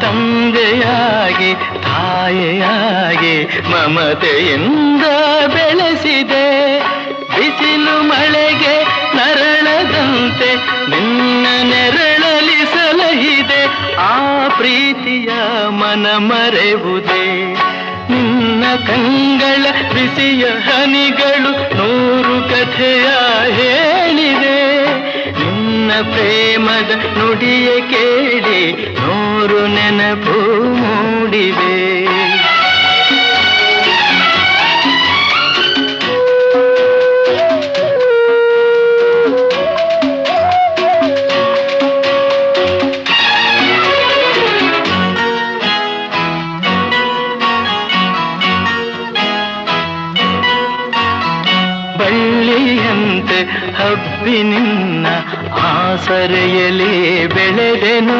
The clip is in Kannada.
ತಂದೆಯಾಗಿ ತಾಯಿಯಾಗಿ ಮಮತೆಯಿಂದ ಬೆಳೆಸಿದೆ. ಬಿಸಿಲು ಮಳೆಗೆ ನರಳದಂತೆ ನಿನ್ನ ನೆರಳಲಿ ಸಲಹಿದೆ. ಆ ಪ್ರೀತಿಯ ಮನ ಮರೆವುದೇ. ನಿನ್ನ ಕಂಗಳ ಬಿಸಿಯ ಹನಿಗಳು 100 ಕಥೆಯ ಹೇಳಿದೆ. ನಿನ್ನ ಪ್ರೇಮದ ನುಡಿಯ ಕೇಳಿ 100 ನೆನಪು ಮೂಡಿವೆ. ಬಳ್ಳಿಯಂತೆ ಹಬ್ಬಿ ನಿನ್ನ ಆಸರೆಯಲ್ಲಿ ಬೆಳೆದೆನು.